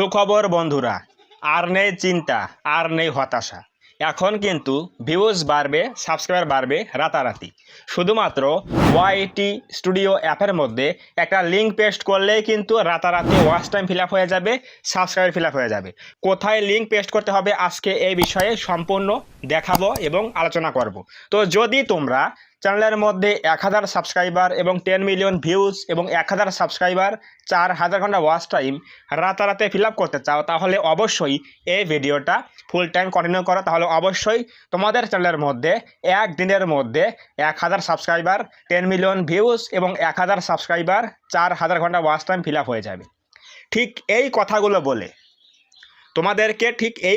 সুখবর বন্ধুরা, আর নেই চিন্তা, আর নেই হতাশা। এখন কিন্তু ভিউজ বাড়বে, সাবস্ক্রাইবার বাড়বে রাতারাতি। শুধুমাত্র ওয়াইটি স্টুডিও অ্যাপের মধ্যে একটা লিঙ্ক পেস্ট করলেই কিন্তু রাতারাতি ওয়াচ টাইম ফিল আপ হয়ে যাবে, সাবস্ক্রাইবার ফিল আপ হয়ে যাবে। কোথায় লিঙ্ক পেস্ট করতে হবে আজকে এই বিষয়ে সম্পূর্ণ দেখাবো এবং আলোচনা করব। তো যদি তোমরা চ্যানেলের মধ্যে 1000 সাবস্ক্রাইবার এবং 10 মিলিয়ন ভিউজ এবং 1000 সাবস্ক্রাইবার 4000 ঘন্টা ওয়াচ টাইম রাতারাতি ফিল আপ করতে চাও, তাহলে অবশ্যই এই ভিডিওটা ফুল টাইম কন্টিনিউ করো। তাহলে অবশ্যই তোমাদের চ্যানেলের মধ্যে একদিনের মধ্যে 1000 সাবস্ক্রাইবার, 10 মিলিয়ন ভিউজ এবং 1000 সাবস্ক্রাইবার 4000 ঘন্টা ওয়াচ টাইম ফিল আপ হয়ে যাবে। ঠিক এই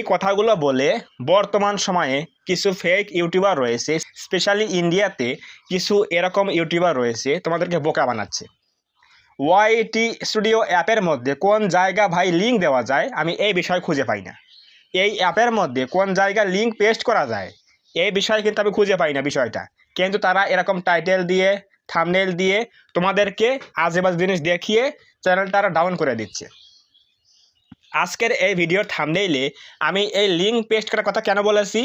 কথাগুলো বলে বর্তমান সময়ে কিছু ফেক ইউটিউবার রয়েছে, স্পেশালি ইন্ডিয়াতে কিছু এরকম ইউটিউবার রয়েছে তোমাদেরকে বোকা বানাচ্ছে। ওয়াইটি স্টুডিও অ্যাপের মধ্যে কোন জায়গা ভাই লিঙ্ক দেওয়া যায় আমি এই বিষয় খুঁজে পাই না। এই অ্যাপের মধ্যে কোন জায়গা লিঙ্ক পেস্ট করা যায় এই বিষয়ে কিন্তু আমি খুঁজে পাই না বিষয়টা। কিন্তু তারা এরকম টাইটেল দিয়ে, থাম্বনেল দিয়ে তোমাদেরকে আজেবাজে জিনিস দেখিয়ে চ্যানেলটা ডাউন করে দিচ্ছে। আজকের এই ভিডিওর থাম্বনেইলে আমি এই লিঙ্ক পেস্ট করার কথা কেন বলেছি,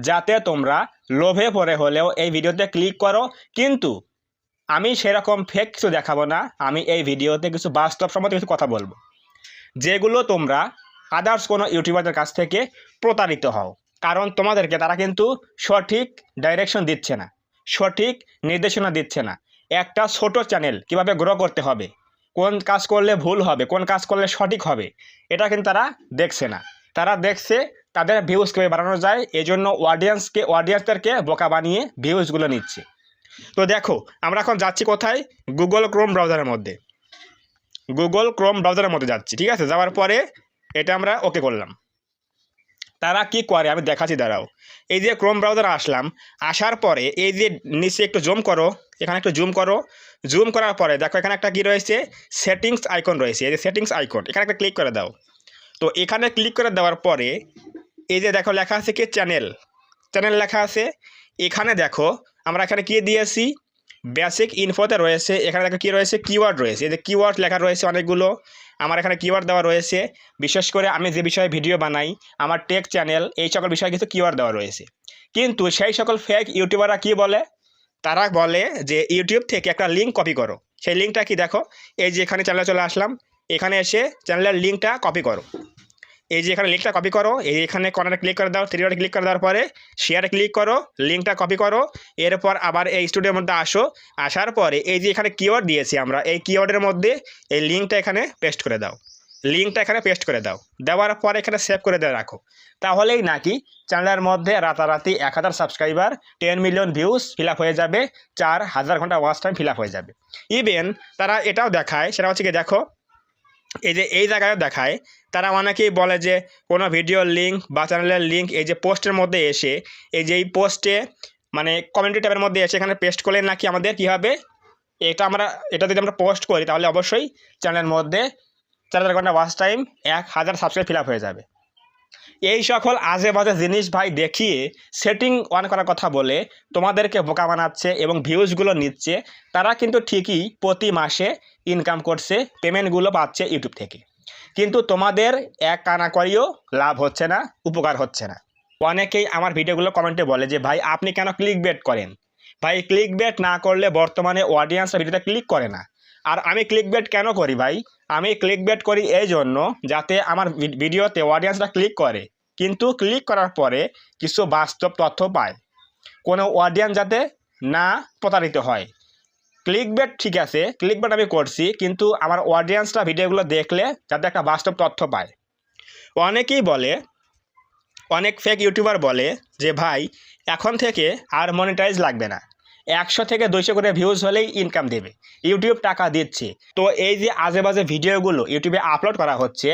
যাতে তোমরা লোভে পড়ে হলেও এই ভিডিওতে ক্লিক করো। কিন্তু আমি সেরকম ফেক কিছু দেখাবো না, আমি এই ভিডিওতে কিছু বাস্তবসম্মত কিছু কথা বলবো, যেগুলো তোমরা আদার্স কোনো ইউটিউবারদের কাছ থেকে প্রতারিত হও। কারণ তোমাদেরকে তারা কিন্তু সঠিক ডাইরেকশন দিচ্ছে না, সঠিক নির্দেশনা দিচ্ছে না। একটা ছোট চ্যানেল কিভাবে গ্রো করতে হবে, কোন কাজ করলে ভুল হবে, কোন কাজ করলে সঠিক হবে, এটা কিন্তু তারা দেখছে না। তারা দেখছে তাদের ভিউজ কীভাবে বাড়ানো যায়, এই জন্য অডিয়েন্সদেরকে বোকা বানিয়ে ভিউজগুলো নিচ্ছে। তো দেখো, আমরা এখন যাচ্ছি কোথায়? গুগল ক্রোম ব্রাউজারের মধ্যে যাচ্ছি। ঠিক আছে, যাওয়ার পরে এটা আমরা ওকে করলাম। তারা কি করে আমি দেখাচ্ছি, দাঁড়াও। এই যে ক্রোম ব্রাউজারে আসলাম, আসার পরে এই যে নিচে একটু জুম করো, এখানে একটু জুম করো। জুম করার পরে দেখো এখানে একটা কি রয়েছে, সেটিংস আইকন রয়েছে। এই যে সেটিংস আইকন, এখানে একটা ক্লিক করে দাও। তো এখানে ক্লিক করে দেওয়ার পরে এই যে দেখো লেখা আছে কি চ্যানেল লেখা আছে। এখানে দেখো আমরা এখানে কি দিয়েছি, বেসিক ইনফোতে রয়েছে। এখানে দেখো কী রয়েছে, কিওয়ার্ড রয়েছে। এই যে কিওয়ার্ড লেখা রয়েছে অনেকগুলো, আমার এখানে কিওয়ার্ড দেওয়া রয়েছে। বিশেষ করে আমি যে বিষয়ে ভিডিও বানাই, আমার টেক চ্যানেল, এই সকল বিষয়ে কিছু কিওয়ার্ড দেওয়া রয়েছে। কিন্তু সেই সকল ফেক ইউটিউবাররা কি বলে, তারা বলে যে ইউটিউব থেকে একটা লিঙ্ক কপি করো। সেই লিঙ্কটা কি দেখো, এই যে এখানে চ্যানেলে চলে আসলাম, এখানে এসে চ্যানেলের লিঙ্কটা কপি করো। এই যে এখানে লিঙ্কটা কপি করো, এই এখানে কর্নারে ক্লিক করে দাও, থ্রি ডটে ক্লিক করে দেওয়ার পরে শেয়ারে ক্লিক করো, লিঙ্কটা কপি করো। এরপর আবার এই স্টুডিওর মধ্যে আসো, আসার পরে এই যে এখানে কিওয়ার্ড দিয়েছি আমরা, এই কিওয়ার্ডের মধ্যে এই লিঙ্কটা এখানে পেস্ট করে দাও। দেওয়ার পরে এখানে সেভ করে দিয়ে রাখো। তাহলেই নাকি চ্যানেলের মধ্যে রাতারাতি 1000 subscriber, 10 million views fill up হয়ে যাবে, 4000 ঘন্টা ওয়াচ টাইম ফিল আপ হয়ে যাবে। ইভেন তারা এটাও দেখায়, সেটা হচ্ছে কি দেখো, এই যে এই জায়গায় দেখায়, তারা অনেকেই বলে যে কোনো ভিডিওর লিঙ্ক বা চ্যানেলের লিঙ্ক এই যে পোস্টের মধ্যে এসে, এই যে এই পোস্টে মানে কমেন্ট্রি ট্যাবের মধ্যে এসে এখানে পেস্ট করলে নাকি আমাদের কী হবে, এটা যদি আমরা পোস্ট করি তাহলে অবশ্যই চ্যানেলের মধ্যে 4000 ঘন্টা watch time, 1000 subscribe fill up হয়ে যাবে। এই সকল আজে বাজে জিনিস ভাই দেখিয়ে সেটিং অন করার কথা বলে তোমাদেরকে বোকা বানাচ্ছে এবং ভিউজগুলো নিচ্ছে। তারা কিন্তু ঠিকই প্রতি মাসে ইনকাম করছে, পেমেন্টগুলো পাচ্ছে ইউটিউব থেকে, কিন্তু তোমাদের এক কানা করেও লাভ হচ্ছে না, উপকার হচ্ছে না। অনেকেই আমার ভিডিওগুলো কমেন্টে বলে যে ভাই আপনি কেন ক্লিক বেট করেন? ভাই ক্লিক বেট না করলে বর্তমানে অডিয়েন্সরা ভিডিওটা ক্লিক করে না। আর আমি ক্লিক বেট কেন করি ভাই? আমি ক্লিক বেট করি এই জন্য যাতে আমার ভিডিওতে অডিয়েন্সরা ক্লিক করে, কিন্তু ক্লিক করার পরে কিছু বাস্তব তথ্য পায়, কোনো অডিয়েন্স যাতে না প্রতারিত হয়। ক্লিক বেট ঠিক আছে, ক্লিক বেট আমি করছি, কিন্তু আমার অডিয়েন্সরা ভিডিওগুলো দেখলে যাতে একটা বাস্তব তথ্য পায়। অনেকেই বলে, অনেক ফেক ইউটিউবার বলে যে ভাই এখন থেকে আর মনিটাইজ লাগবে না, 100 থেকে 200 করে ভিউজ হলেই ইনকাম দেবে, ইউটিউব টাকা দিচ্ছে। তো এই যে আজে বাজে ভিডিওগুলো ইউটিউবে আপলোড করা হচ্ছে,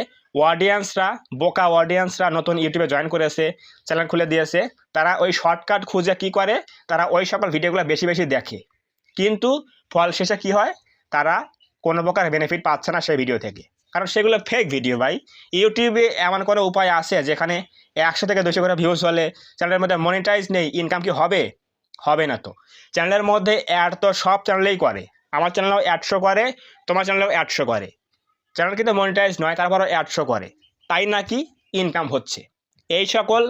বোকা অডিয়েন্সরা নতুন ইউটিউবে জয়েন করেছে, চ্যানেল খুলে দিয়েছে, তারা ওই শর্টকাট খুঁজে কি করে, তারা ওই সকল ভিডিওগুলো বেশি বেশি দেখে। কিন্তু ফল শেষে কি হয়, তারা কোনো প্রকার বেনিফিট পাচ্ছে না সেই ভিডিও থেকে, কারণ সেগুলো ফেক ভিডিও ভাই। ইউটিউবে এমন কোনো উপায় আছে যেখানে 100 থেকে 200 করে ভিউজ হলে চ্যানেলের মধ্যে মনিটাইজ নেই, ইনকাম কি হবে? হবে না তো। চ্যানেলের মধ্যে অ্যাড তো সব চ্যানেলেই করে, আমার চ্যানেলেও 100 করে, তোমার চ্যানেলেও 100 করে। চ্যানেল কিন্তু মনিটাইজ নয়, তারপরও 100 করে। তাই নাকি ইনকাম হচ্ছে। এই সকল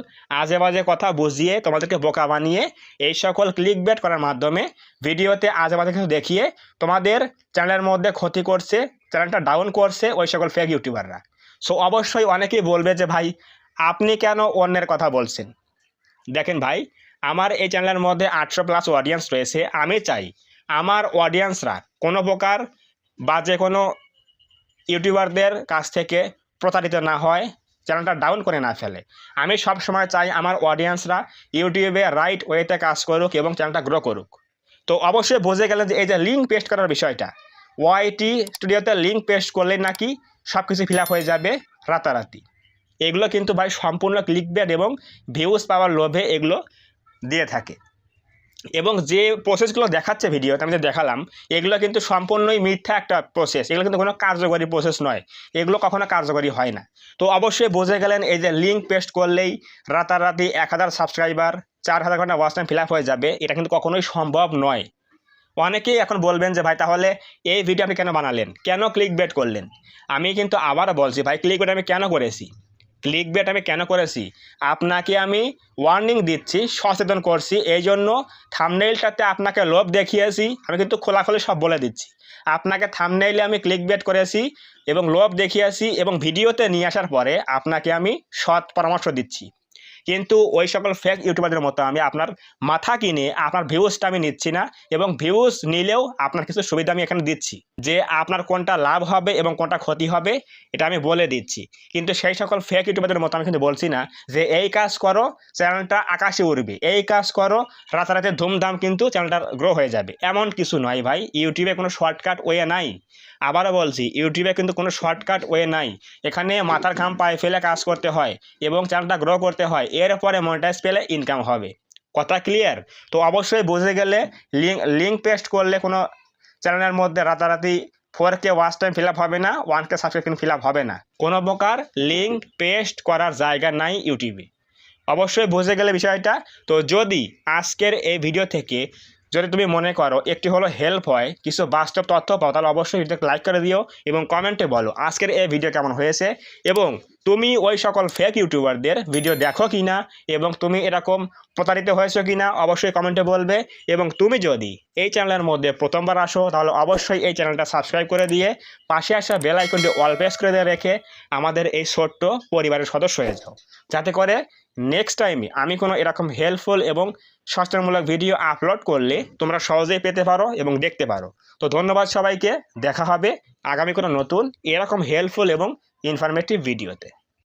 আজে বাজে কথা বুঝিয়ে তোমাদেরকে বোকা বানিয়ে এই সকল ক্লিক বেট করার মাধ্যমে ভিডিওতে আজে বাজে কিছু দেখিয়ে তোমাদের চ্যানেলের মধ্যে ক্ষতি করছে, চ্যানেলটা ডাউন করছে ওই সকল ফেক ইউটিউবাররা। সো অবশ্যই অনেকেই বলবে যে ভাই আপনি কেন অন্যের কথা বলছেন। দেখেন ভাই, আমার এই চ্যানেলের মধ্যে 800+ অডিয়েন্স রয়েছে। আমি চাই আমার অডিয়েন্সরা কোনো প্রকার বাজে কোনো ইউটিউবারদের কাছ থেকে প্রতারিত না হয়, চ্যানেলটা ডাউন করে না ফেলে। আমি সব সময় চাই আমার অডিয়েন্সরা ইউটিউবে রাইট ওয়েতে কাজ করুক এবং চ্যানেলটা গ্রো করুক। তো অবশ্যই বুঝে গেলেন যে এই যে লিঙ্ক পেস্ট করার বিষয়টা, ওয়াইটি স্টুডিওতে লিঙ্ক পেস্ট করলে নাকি সব কিছু ফিল আপ হয়ে যাবে রাতারাতি। এগুলো কিন্তু ভাই সম্পূর্ণ ক্লিকবেট এবং ভিউজ পাওয়ার লোভে এগুলো দিয়ে থাকে। এবং যে প্রসেসগুলো দেখাচ্ছে ভিডিওতে আমি যে দেখালাম, এগুলো কিন্তু সম্পূর্ণই মিথ্যা একটা প্রসেস। এগুলো কিন্তু কোনো কার্যকরী প্রসেস নয়, এগুলো কখনো কার্যকরী হয় না। তো অবশ্যই বুঝে গেলেন এই যে লিঙ্ক পেস্ট করলেই রাতারাতি 1000 সাবস্ক্রাইবার 4000 ঘন্টা ওয়াচ টাইম ফিল আপ হয়ে যাবে, এটা কিন্তু কখনোই সম্ভব নয়। অনেকেই এখন বলবেন যে ভাই তাহলে এই ভিডিও আপনি কেন বানালেন, কেন ক্লিক বেট করলেন। আমি কিন্তু আবারও বলছি ভাই, ক্লিক বেট আমি কেন করেছি, ক্লিক বেট আমি কেন করেছি আপনাকে আমি ওয়ার্নিং দিচ্ছি, সচেতন করছি। এই জন্য থাম্বনেইলটাতে আপনাকে লোভ দেখিয়েছি, আমি কিন্তু খোলাখুলি সব বলে দিচ্ছি। আপনাকে থাম্বনেইলে আমি ক্লিক বেট করেছি এবং লোভ দেখিয়েছি, এবং ভিডিওতে নিয়ে আসার পরে আপনাকে আমি সৎ পরামর্শ দিচ্ছি। কিন্তু ওই সকল ফেক ইউটিউবারদের মতো আমি আপনার মাথা কিনে আপনার ভিউজটা আমি নিচ্ছি না, এবং ভিউজ নিলেও আপনার কিছু সুবিধা আমি এখানে দিচ্ছি, যে আপনার কোনটা লাভ হবে এবং কোনটা ক্ষতি হবে এটা আমি বলে দিচ্ছি। কিন্তু সেই সকল ফেক ইউটিউবারদের মতো আমি কিন্তু বলছি না যে এই কাজ করো চ্যানেলটা আকাশে উঠবে, এই কাজ করো রাতারাতি ধুমধাম কিন্তু চ্যানেলটা গ্রো হয়ে যাবে। এমন কিছু নয় ভাই, ইউটিউবে কোনো শর্টকাট ওয়ে নাই। আবারও বলছি, ইউটিউবে কিন্তু কোনো শর্টকাট ওয়ে নাই। এখানে মাথার ঘাম পায়ে ফেলে কাজ করতে হয় এবং চ্যানেলটা গ্রো করতে হয়, এরপরে মনিটাইজ পেলে ইনকাম হবে। কথা ক্লিয়ার? তো অবশ্যই বুঝে গেলে লিঙ্ক পেস্ট করলে কোনো চ্যানেলের মধ্যে রাতারাতি 4K watch time fill up হবে না, 1K সাবস্ক্রিপশন ফিল আপ হবে না। কোনো প্রকার লিঙ্ক পেস্ট করার জায়গা নাই ইউটিউবে। অবশ্যই বুঝে গেলে বিষয়টা। তো যদি আজকের এই ভিডিও থেকে যদি তুমি মনে করো একটি হলো হেল্প হয়, কিছু বাস্তব তথ্য পাও, তাহলে অবশ্যই ভিডিওকে লাইক করে দিও এবং কমেন্টে বলো আজকের এই ভিডিও কেমন হয়েছে, এবং তুমি ওই সকল ফেক ইউটিউবারদের ভিডিও দেখো কি না, এবং তুমি এরকম প্রতারিত হয়েছো কি না অবশ্যই কমেন্টে বলবে। এবং তুমি যদি এই চ্যানেলের মধ্যে প্রথমবার আসো তাহলে অবশ্যই এই চ্যানেলটা সাবস্ক্রাইব করে দিয়ে পাশে আসা বেল আইকনটি অল প্রেস করে দিয়ে রেখে আমাদের এই ছোট্ট পরিবারের সদস্য হয়ে যাও, যাতে করে নেক্সট টাইমে আমি কোনো এরকম হেল্পফুল এবং সচেতনমূলক ভিডিও আপলোড করলে তোমরা সহজেই পেতে পারো এবং দেখতে পারো। তো ধন্যবাদ সবাইকে, দেখা হবে আগামী কোনো নতুন এরকম হেল্পফুল এবং ইনফরমেটিভ ভিডিওতে।